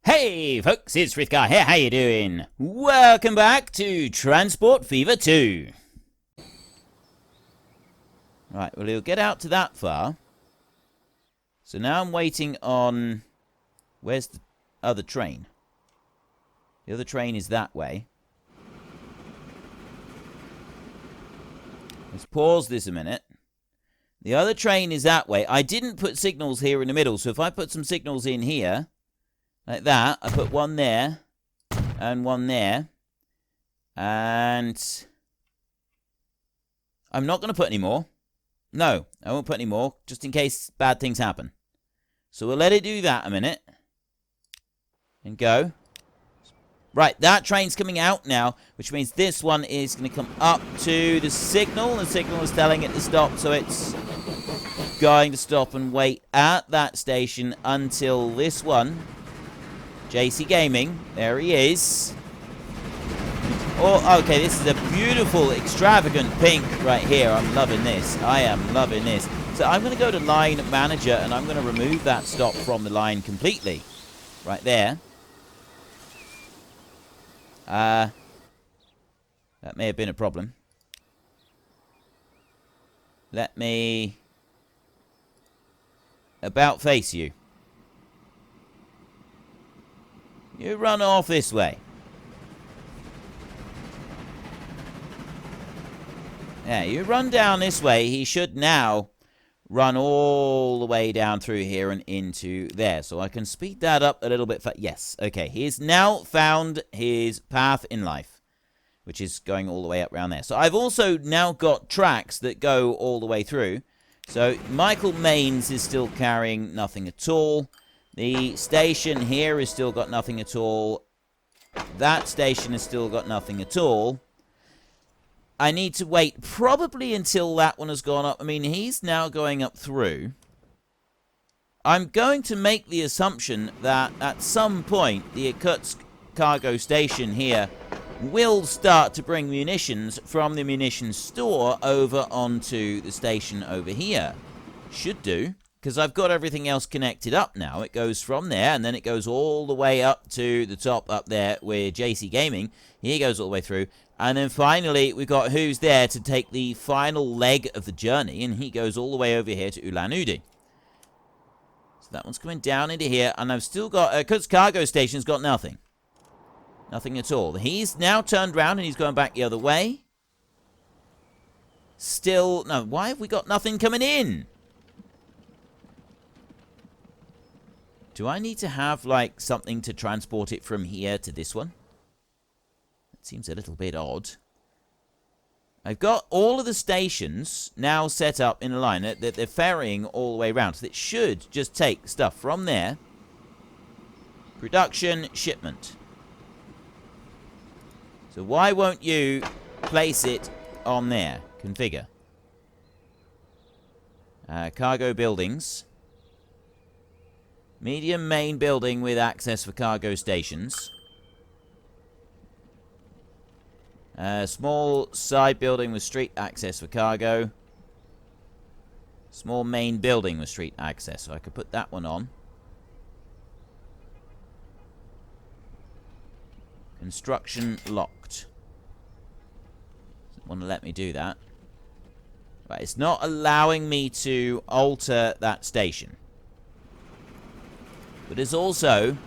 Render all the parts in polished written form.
Hey folks, it's Frithgar here, how you doing? Welcome back to Transport Fever 2. Right, well he'll get out to that far. So now I'm waiting on... Where's the other train? The other train is that way. Let's pause this a minute. The other train is that way. I didn't put signals here in the middle, so if I put some signals in here... like that, I put one there, and one there, and I'm not going to put any more. No, I won't put any more, just in case bad things happen. So we'll let it do that a minute, and go. Right, that train's coming out now, which means this one is going to come up to the signal. The signal is telling it to stop, so it's going to stop and wait at that station until this one... JC Gaming, there he is. Oh, okay, this is a beautiful, extravagant pink right here. I'm loving this. I am loving this. So I'm going to go to Line Manager, and I'm going to remove that stop from the line completely. Right there. That may have been a problem. Let me... about face you. You run off this way. Yeah, you run down this way. He should now run all the way down through here and into there. So I can speed that up a little bit. Yes, okay. He has now found his path in life, which is going all the way up around there. So I've also now got tracks that go all the way through. So Michael Mains is still carrying nothing at all. The station here has still got nothing at all. That station has still got nothing at all. I need to wait probably until that one has gone up. I mean, he's now going up through. I'm going to make the assumption that at some point the Irkutsk cargo station here will start to bring munitions from the munitions store over onto the station over here. Should do. Because I've got everything else connected up now. It goes from there, and then it goes all the way up to the top up there with JC Gaming. He goes all the way through. And then finally, we've got who's there to take the final leg of the journey, and he goes all the way over here to Ulan-Ude. So that one's coming down into here, and I've still got... Irkutsk cargo station's got nothing. Nothing at all. He's now turned around, and he's going back the other way. Still... No, why have we got nothing coming in? Do I need to have, like, something to transport it from here to this one? That seems a little bit odd. I've got all of the stations now set up in a line that they're ferrying all the way around. So it should just take stuff from there. Production, shipment. So why won't you place it on there? Configure. Cargo buildings. Medium main building with access for cargo stations. Small side building with street access for cargo. Small main building with street access. So I could put that one on. Construction locked. Doesn't want to let me do that. Right, it's not allowing me to alter that station. But it's also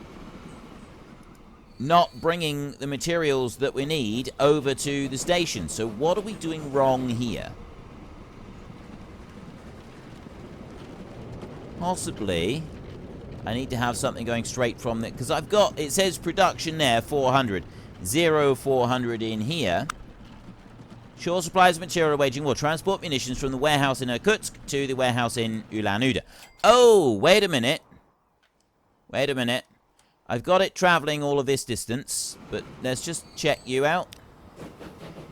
not bringing the materials that we need over to the station. So what are we doing wrong here? Possibly, I need to have something going straight from there. Because I've got, it says production there, 400. 400 in here. Sure supplies of material waging war. Transport munitions from the warehouse in Irkutsk to the warehouse in Ulan-Ude. Oh, wait a minute. Wait a minute. I've got it traveling all of this distance, but let's just check you out.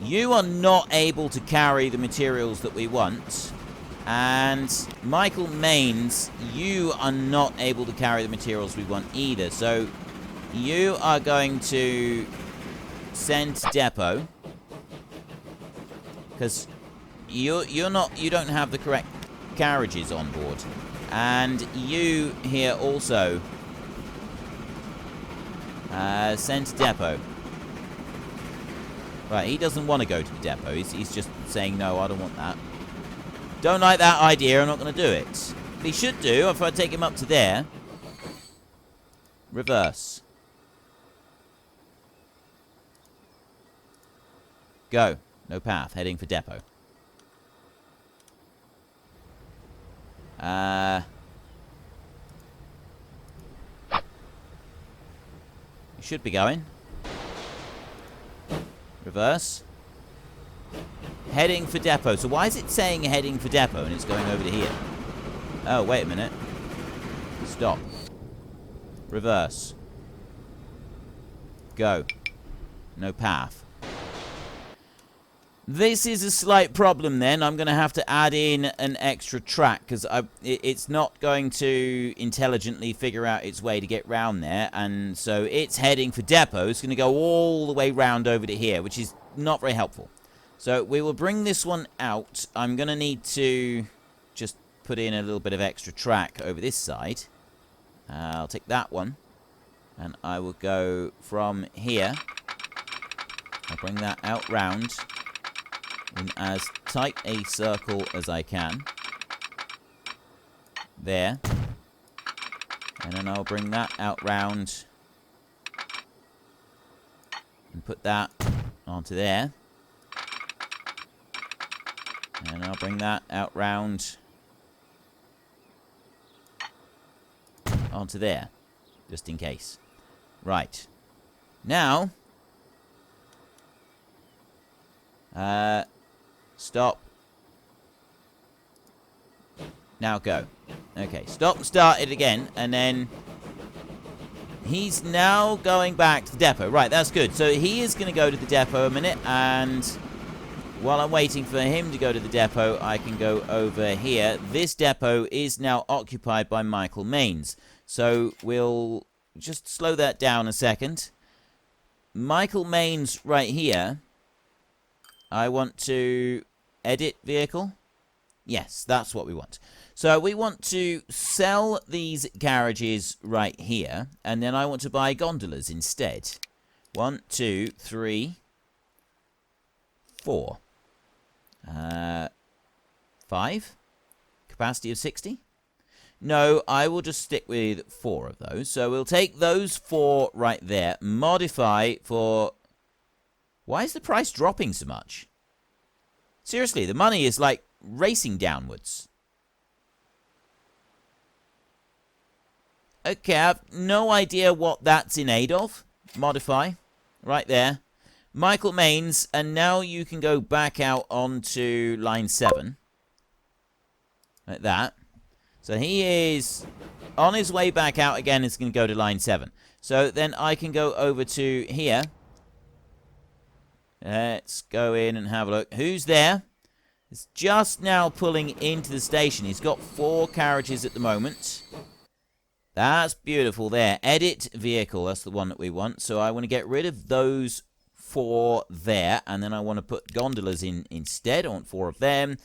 You are not able to carry the materials that we want. And Michael Mains, you are not able to carry the materials we want either. So you are going to send to depot. Because you don't have the correct carriages on board. And you here also Send to depot. Right, he doesn't want to go to the depot. He's just saying, no, I don't want that. Don't like that idea, I'm not going to do it. But he should do, if I take him up to there. Reverse. Go. No path, heading for depot. You should be going. Reverse. Heading for depot. So why is it saying heading for depot and it's going over to here? Oh, wait a minute. Stop. Reverse. Go. No path. This is a slight problem then. I'm going to have to add in an extra track because it's not going to intelligently figure out its way to get round there. And so it's heading for depot. It's going to go all the way round over to here, which is not very helpful. So we will bring this one out. I'm going to need to just put in a little bit of extra track over this side. I'll take that one. And I will go from here. I'll bring that out round in as tight a circle as I can. There. And then I'll bring that out round and put that onto there. And I'll bring that out round onto there, just in case. Right. Now, stop. Now go. Okay, stop and start it again, and then he's now going back to the depot. Right, that's good. So he is going to go to the depot a minute, and while I'm waiting for him to go to the depot, I can go over here. This depot is now occupied by Michael Maines. So we'll just slow that down a second. Michael Maines right here. I want to edit vehicle. Yes, that's what we want. So we want to sell these garages right here, and then I want to buy gondolas instead. 1, 2, 3, 4. 5. Capacity of 60. No, I will just stick with 4 of those. So we'll take those 4 right there. Modify for... Why is the price dropping so much? Seriously, the money is like racing downwards. Okay, I have no idea what that's in aid of. Modify. Right there. Michael Maines, and now you can go back out onto line 7. Like that. So he is on his way back out again. It's going to go to line 7. So then I can go over to here. Let's go in and have a look. Who's there? It's just now pulling into the station. He's got 4 carriages at the moment. That's beautiful there. Edit vehicle. That's the one that we want. So I want to get rid of those 4 there. And then I want to put gondolas in instead. I want 4 of them.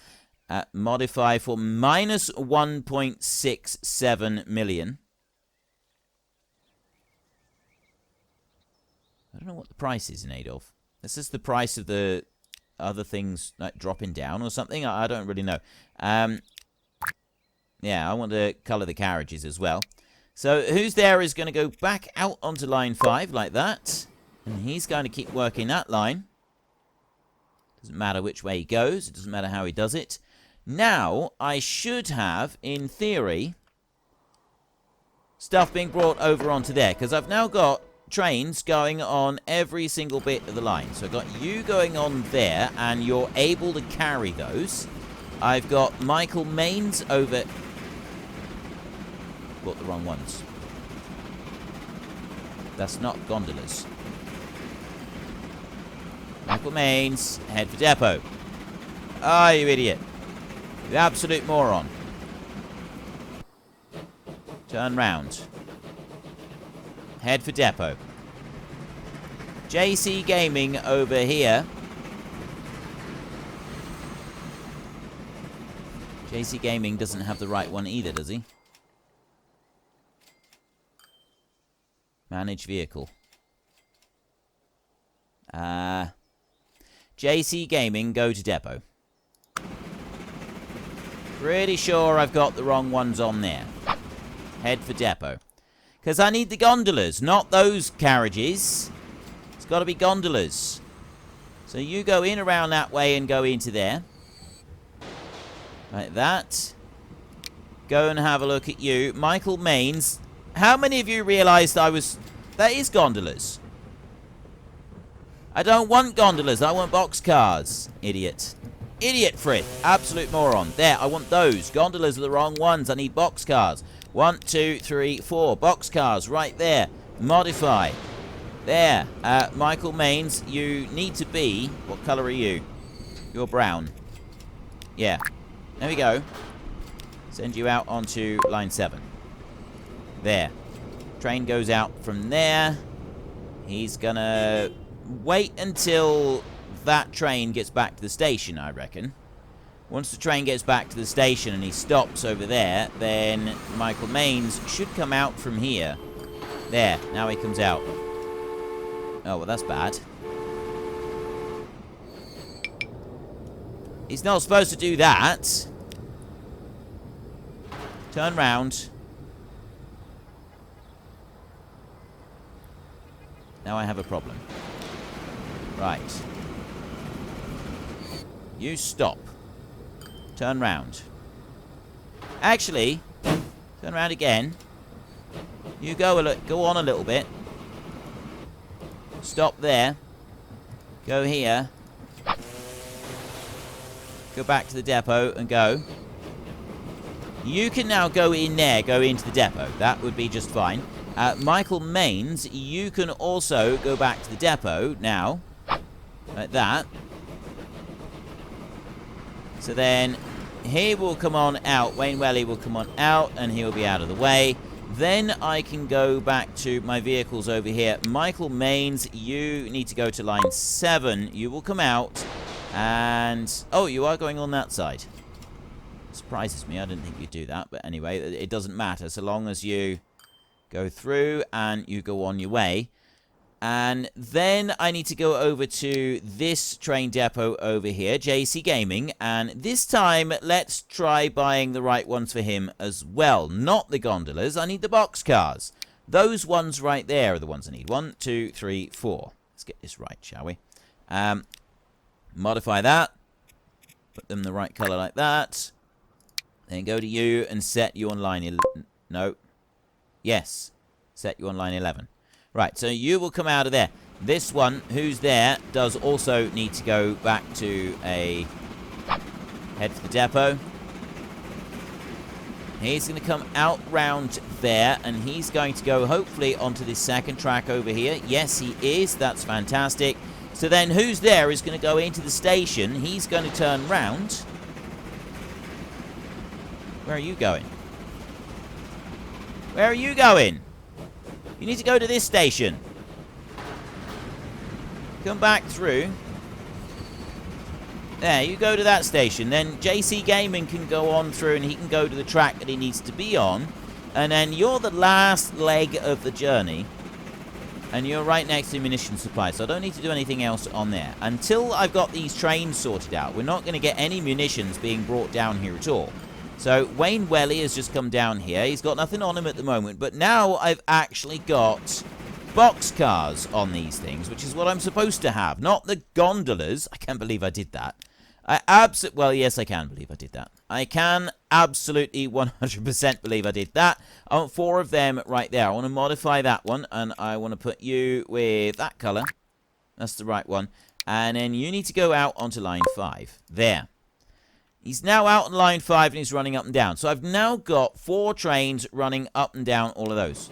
Modify for minus 1.67 million. I don't know what the price is in aid of. This is the price of the other things like dropping down or something. I don't really know. Yeah, I want to colour the carriages as well. So who's there is going to go back out onto line 5 like that. And he's going to keep working that line. Doesn't matter which way he goes. It doesn't matter how he does it. Now, I should have, in theory, stuff being brought over onto there. Because I've now got trains going on every single bit of the line. So I've got you going on there, and you're able to carry those. I've got Michael Maines over... Bought the wrong ones. That's not gondolas. Michael Maines, head for depot. Ah, you idiot. You absolute moron. Turn round. Head for depot. JC Gaming over here. JC Gaming doesn't have the right one either, does he? Manage vehicle. JC Gaming, go to depot. Pretty sure I've got the wrong ones on there. Head for depot. Because I need the gondolas, not those carriages. It's got to be gondolas. So you go in around that way and go into there. Like that. Go and have a look at you. Michael Mains. How many of you realised that is gondolas? I don't want gondolas. I want boxcars. Idiot. Idiot, Frith. Absolute moron. There, I want those. Gondolas are the wrong ones. I need boxcars. 1, 2, 3, 4. Boxcars right there. Modify. There. Michael Mains, you need to be... What colour are you? You're brown. Yeah. There we go. Send you out onto line 7. There. Train goes out from there. He's gonna wait until that train gets back to the station, I reckon. Once the train gets back to the station and he stops over there, then Michael Mains should come out from here. There. Now he comes out. Oh, well, that's bad. He's not supposed to do that. Turn round. Now I have a problem. Right. You stop. Turn round. Actually, turn around again. You go on a little bit. Stop there. Go here. Go back to the depot and go. You can now go in there, go into the depot. That would be just fine. Michael Mains, you can also go back to the depot now. Like that. So then, he will come on out. Wayne Welly will come on out, and he'll be out of the way. Then I can go back to my vehicles over here. Michael Mains, you need to go to line 7. You will come out, and... Oh, you are going on that side. Surprises me. I didn't think you'd do that. But anyway, it doesn't matter so long as you go through and you go on your way. And then I need to go over to this train depot over here, JC Gaming. And this time, let's try buying the right ones for him as well. Not the gondolas. I need the boxcars. Those ones right there are the ones I need. 1, 2, 3, 4. Let's get this right, shall we? Modify that. Put them the right color like that. Then go to you and set you on line... No. Yes. Set you on line 11. Right, so you will come out of there. This one, who's there, does also need to go back to a... Head for the depot. He's going to come out round there, and he's going to go, hopefully, onto this second track over here. Yes, he is. That's fantastic. So then, who's there is going to go into the station. He's going to turn round. Where are you going? Where are you going? You need to go to this station. Come back through. There, you go to that station. Then JC Gaming can go on through and he can go to the track that he needs to be on. And then you're the last leg of the journey. And you're right next to munition supply. So I don't need to do anything else on there. Until I've got these trains sorted out, we're not going to get any munitions being brought down here at all. So Wayne Welly has just come down here. He's got nothing on him at the moment. But now I've actually got boxcars on these things, which is what I'm supposed to have. Not the gondolas. I can't believe I did that. Well, yes, I can believe I did that. I can absolutely 100% believe I did that. I want 4 of them right there. I want to modify that one, and I want to put you with that color. That's the right one. And then you need to go out onto line 5. There. He's now out on line 5 and he's running up and down. So I've now got 4 trains running up and down all of those.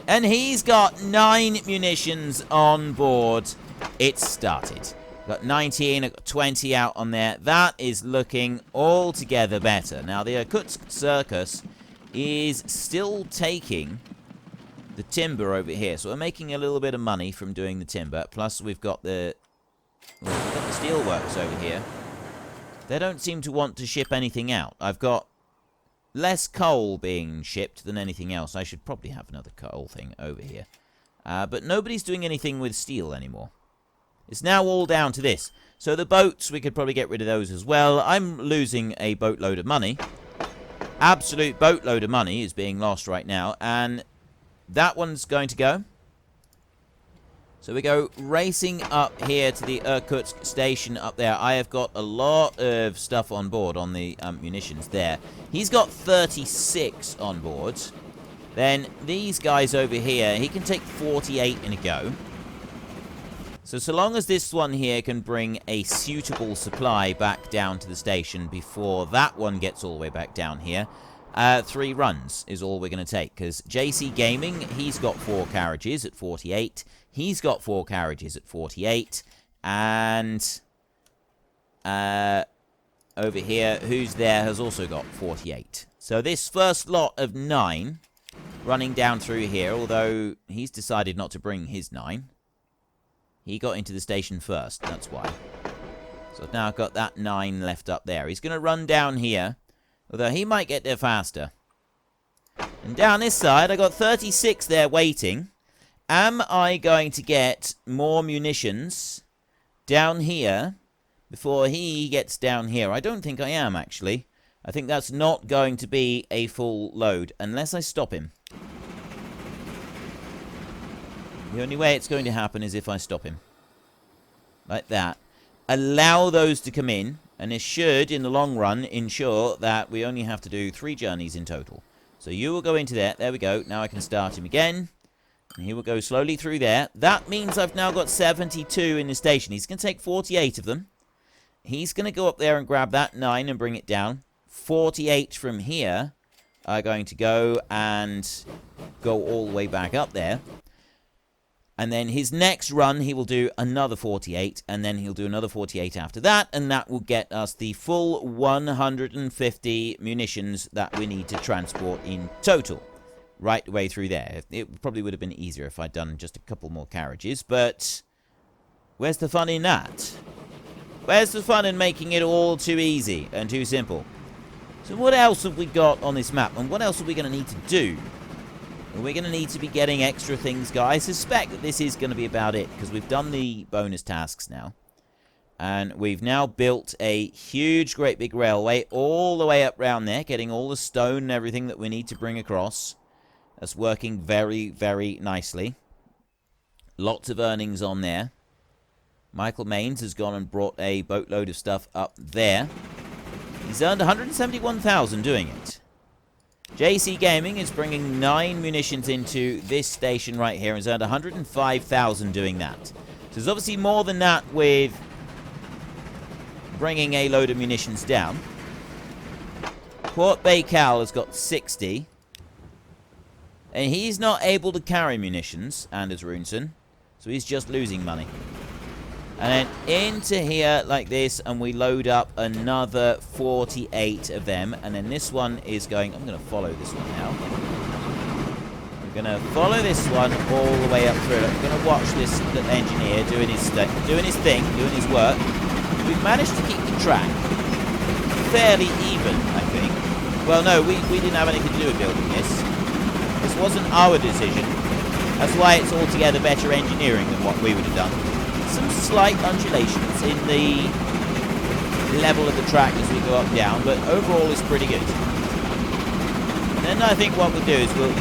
And he's got 9 munitions on board. It's started. Got 19, I've got 20 out on there. That is looking altogether better. Now the Irkutsk Circus is still taking the timber over here. So we're making a little bit of money from doing the timber. Plus we've got the steelworks over here. They don't seem to want to ship anything out. I've got less coal being shipped than anything else. I should probably have another coal thing over here. But nobody's doing anything with steel anymore. It's now all down to this. So the boats, we could probably get rid of those as well. I'm losing a boatload of money. Absolute boatload of money is being lost right now. And that one's going to go. So we go racing up here to the Irkutsk station up there. I have got a lot of stuff on board on the munitions there. He's got 36 on board. Then these guys over here, he can take 48 in a go. So long as this one here can bring a suitable supply back down to the station before that one gets all the way back down here, 3 runs is all we're going to take. Because JC Gaming, he's got 4 carriages at 48. He's got 4 carriages at 48. And over here, who's there, has also got 48. So this first lot of 9 running down through here, although he's decided not to bring his 9. He got into the station first, that's why. So now I've got that 9 left up there. He's going to run down here, although he might get there faster. And down this side, I got 36 there waiting. Am I going to get more munitions down here before he gets down here? I don't think I am, actually. I think that's not going to be a full load, unless I stop him. The only way it's going to happen is if I stop him. Like that. Allow those to come in, and it should, in the long run, ensure that we only have to do 3 journeys in total. So you will go into there. There we go. Now I can start him again. And he will go slowly through there. That means I've now got 72 in the station. He's going to take 48 of them. He's going to go up there and grab that 9 and bring it down. 48 from here are going to go and go all the way back up there. And then his next run, he will do another 48, and then he'll do another 48 after that, and that will get us the full 150 munitions that we need to transport in total, right the way through there. It probably would have been easier if I'd done just a couple more carriages, but where's the fun in that? Where's the fun in making it all too easy and too simple? So what else have we got on this map, and what else are we going to need to do? We're going to need to be getting extra things, guys. I suspect that this is going to be about it, because we've done the bonus tasks now. And we've now built a huge, great big railway all the way up round there, getting all the stone and everything that we need to bring across. That's working very, very nicely. Lots of earnings on there. Michael Maines has gone and brought a boatload of stuff up there. He's earned 171,000 doing it. JC Gaming is bringing 9 munitions into this station right here and has earned 105,000 doing that. So there's obviously more than that with bringing a load of munitions down. Port Baikal has got 60. And he's not able to carry munitions, Anders Runesen. So he's just losing money. And then into here like this, and we load up another 48 of them. And then this one is going... I'm going to follow this one now. I'm going to follow this one all the way up through. I'm going to watch this little engineer doing his thing, doing his work. We've managed to keep the track fairly even, I think. Well, no, we didn't have anything to do with building this. This wasn't our decision. That's why it's altogether better engineering than what we would have done. Some slight undulations in the level of the track as we go up down, but overall it's pretty good. And then I think what we'll do is we'll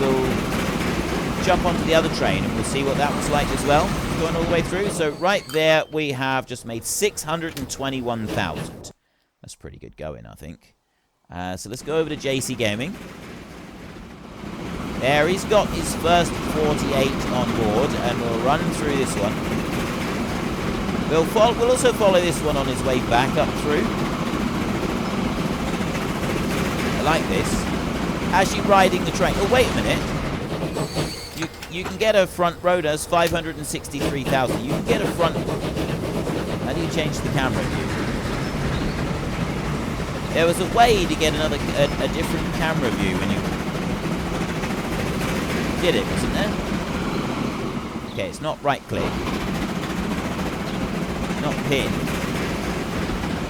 jump onto the other train and we'll see what that was like as well, going all the way through. So right there we have just made 621,000. That's pretty good going, I think. So let's go over to JC Gaming. There, he's got his first 48 on board, and we'll run through this one. We'll also follow this one on his way back up through. I like this. Actually riding the train. Oh, wait a minute. You can get a front row, does 563,000. You can get a front... How do you change the camera view? There was a way to get a different camera view when you... did it, wasn't there? Okay, it's not right click. Not pin.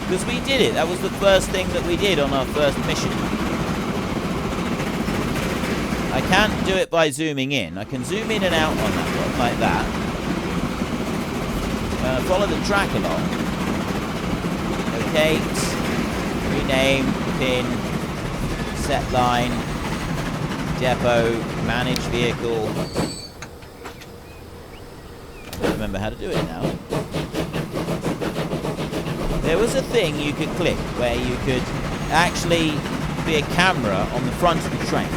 Because we did it. That was the first thing that we did on our first mission. I can't do it by zooming in. I can zoom in and out on that one, like that. Follow the track along. Locate, rename, pin, set line, depot, manage vehicle. I don't remember how to do it now. There was a thing you could click where you could actually be a camera on the front of the train.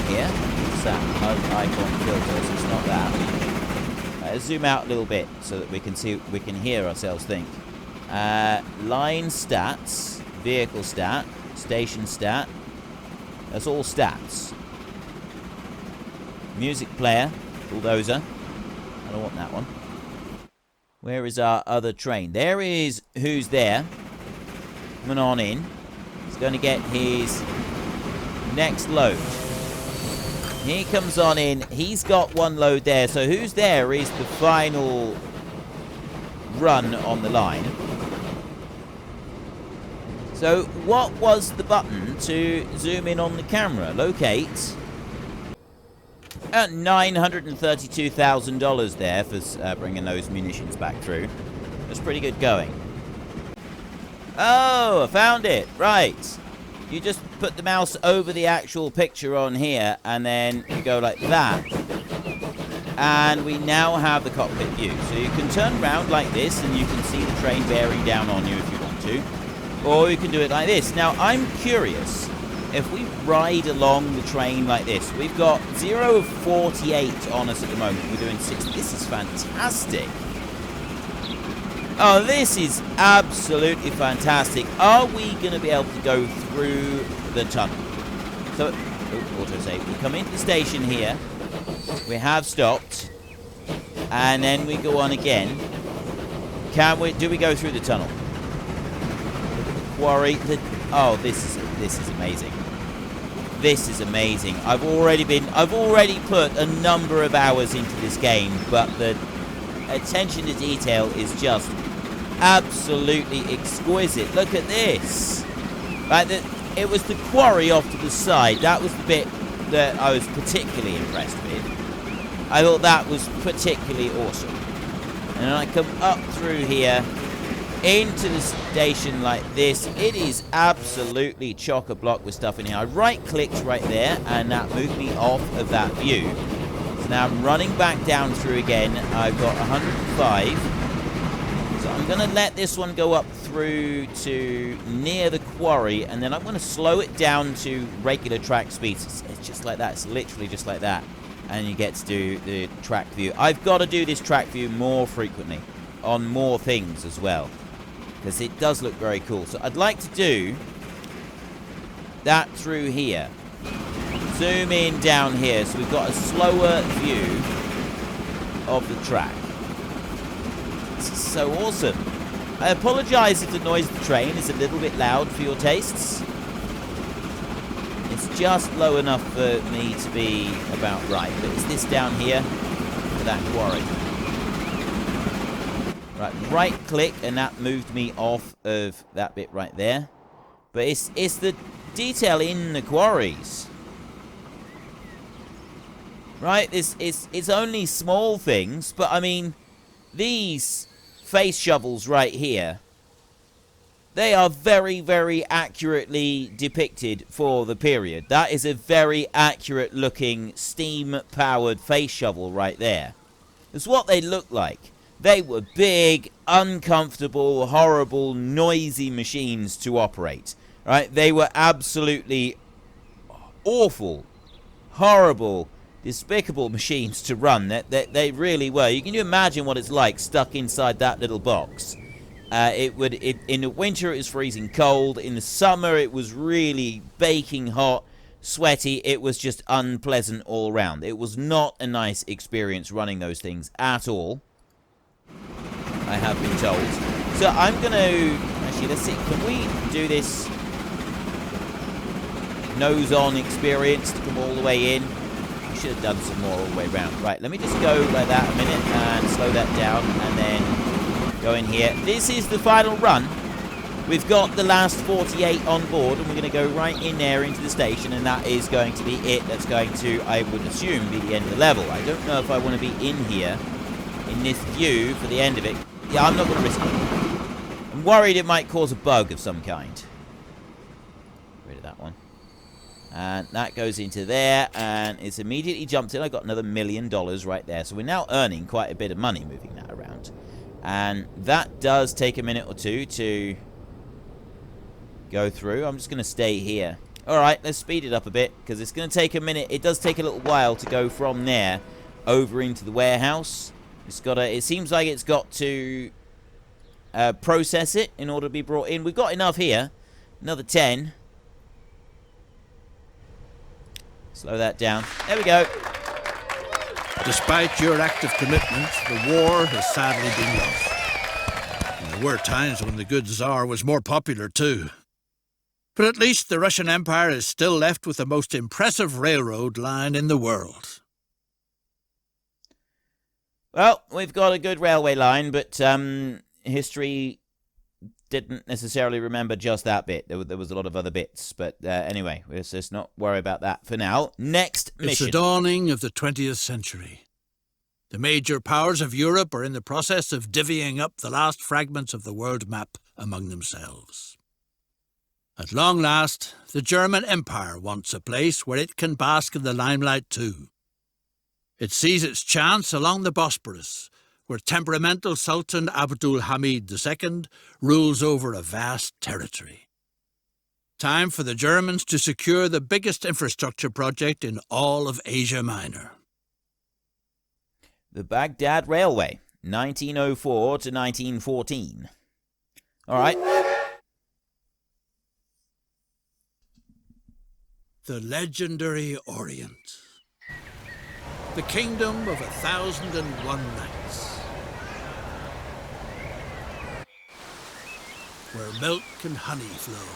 Here, it's that icon filter, so it's not that. Let's zoom out a little bit so that we can hear ourselves think. Line stats, vehicle stat, station stat. That's all stats. Music player, bulldozer. I don't want that one. Where is our other train? There is Who's There. Coming on in. He's going to get his next load. He comes on in. He's got one load there. So Who's There is the final run on the line. So what was the button to zoom in on the camera? Locate. At $932,000 there for bringing those munitions back through. That's pretty good going. Oh, I found it. Right. You just put the mouse over the actual picture on here, and then you go like that. And we now have the cockpit view. So you can turn around like this, and you can see the train bearing down on you if you want to. Or you can do it like this. Now, I'm curious. If we ride along the train like this, we've got 0 of 48 on us at the moment. We're doing 60. This is fantastic. Oh, this is absolutely fantastic. Are we going to be able to go through the tunnel? So, autosave. We come into the station here. We have stopped. And then we go on again. Do we go through the tunnel? Quarry. Oh, this is amazing. This is amazing. I've already put a number of hours into this game, but the attention to detail is just absolutely exquisite. Look at this. Right, it was the quarry off to the side. That was the bit that I was particularly impressed with. I thought that was particularly awesome. And I come up through here into the station like this. It is absolutely chock-a-block with stuff in here. I right-clicked right there, and that moved me off of that view. So now I'm running back down through again. I've got 105. So I'm going to let this one go up through to near the quarry, and then I'm going to slow it down to regular track speeds. It's just like that. It's literally just like that. And you get to do the track view. I've got to do this track view more frequently on more things as well, because it does look very cool. So I'd like to do that through here. Zoom in down here so we've got a slower view of the track. This is so awesome. I apologize if the noise of the train is a little bit loud for your tastes. It's just low enough for me to be about right. But is this down here for that quarry? Right, right click, and that moved me off of that bit right there. But it's the detail in the quarries. Right, it's only small things, but I mean, these face shovels right here, they are very, very accurately depicted for the period. That is a very accurate looking steam-powered face shovel right there. It's what they look like. They were big, uncomfortable, horrible, noisy machines to operate. Right? They were absolutely awful, horrible, despicable machines to run. They really were. You can imagine what it's like stuck inside that little box. In the winter it was freezing cold. In the summer it was really baking hot, sweaty. It was just unpleasant all around. It was not a nice experience running those things at all, I have been told. So I'm going to... Actually, let's see. Can we do this nose-on experience to come all the way in? I should have done some more all the way around. Right, let me just go like that a minute and slow that down and then go in here. This is the final run. We've got the last 48 on board, and we're going to go right in there into the station, and that is going to be it. That's going to, I would assume, be the end of the level. I don't know if I want to be in here, in this view, for the end of it. Yeah, I'm not going to risk it. I'm worried it might cause a bug of some kind. Get rid of that one. And that goes into there, and it's immediately jumped in. I got another $1 million right there. So we're now earning quite a bit of money moving that around. And that does take a minute or two to go through. I'm just going to stay here. Alright, let's speed it up a bit, because it's going to take a minute. It does take a little while to go from there over into the warehouse. It's got to, it seems like it's got to process it in order to be brought in. We've got enough here. Another 10. Slow that down. There we go. Despite your active commitment, the war has sadly been lost. And there were times when the good Tsar was more popular too. But at least the Russian Empire is still left with the most impressive railroad line in the world. Well, we've got a good railway line, but history didn't necessarily remember just that bit. There was a lot of other bits, but anyway, let's just not worry about that for now. Next mission. It's the dawning of the 20th century. The major powers of Europe are in the process of divvying up the last fragments of the world map among themselves. At long last, the German Empire wants a place where it can bask in the limelight too. It sees its chance along the Bosporus, where temperamental Sultan Abdul Hamid II rules over a vast territory. Time for the Germans to secure the biggest infrastructure project in all of Asia Minor. The Baghdad Railway, 1904 to 1914. All right. The legendary Orient. The kingdom of 1,001 nights. Where milk and honey flow.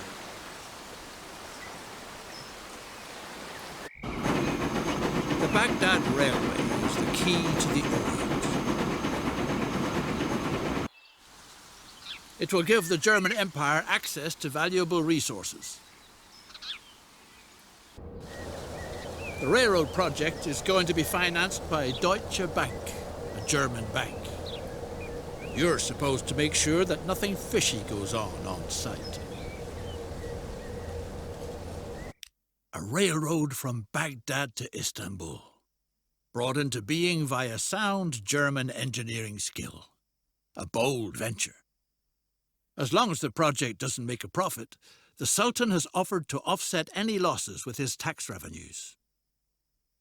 The Baghdad Railway is the key to the Orient. It will give the German Empire access to valuable resources. The railroad project is going to be financed by Deutsche Bank, a German bank. And you're supposed to make sure that nothing fishy goes on site. A railroad from Baghdad to Istanbul, brought into being via sound German engineering skill. A bold venture. As long as the project doesn't make a profit, the Sultan has offered to offset any losses with his tax revenues.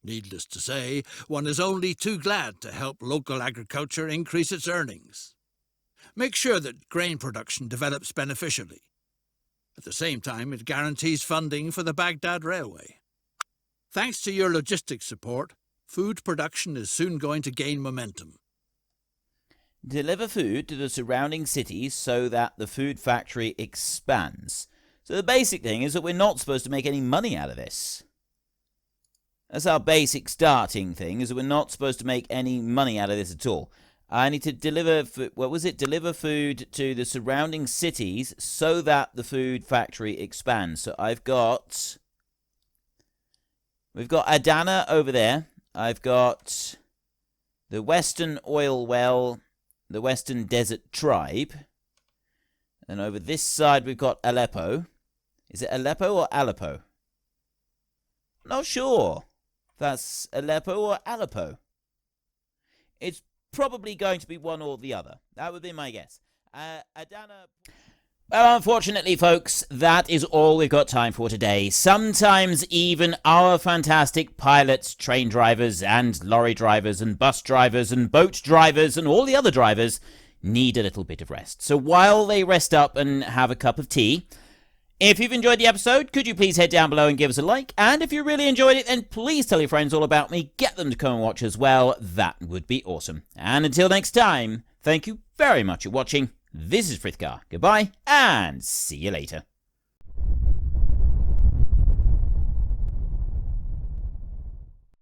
Needless to say, one is only too glad to help local agriculture increase its earnings. Make sure that grain production develops beneficially. At the same time, it guarantees funding for the Baghdad Railway. Thanks to your logistics support, food production is soon going to gain momentum. Deliver food to the surrounding cities so that the food factory expands. So the basic thing is that we're not supposed to make any money out of this. That's our basic starting thing, is that we're not supposed to make any money out of this at all. I need to deliver, deliver food to the surrounding cities so that the food factory expands. So we've got Adana over there. I've got the Western Oil Well, the Western Desert Tribe. And over this side we've got Aleppo. Is it Aleppo or Aleppo? Not sure. That's Aleppo or Aleppo. It's probably going to be one or the other. That would be my guess. Adana. Well, unfortunately, folks, that is all we've got time for today. Sometimes even our fantastic pilots, train drivers, and lorry drivers, and bus drivers, and boat drivers, and all the other drivers need a little bit of rest. So while they rest up and have a cup of tea, if you've enjoyed the episode, could you please head down below and give us a like? And if you really enjoyed it, then please tell your friends all about me. Get them to come and watch as well. That would be awesome. And until next time, thank you very much for watching. This is Frithgar. Goodbye, and see you later.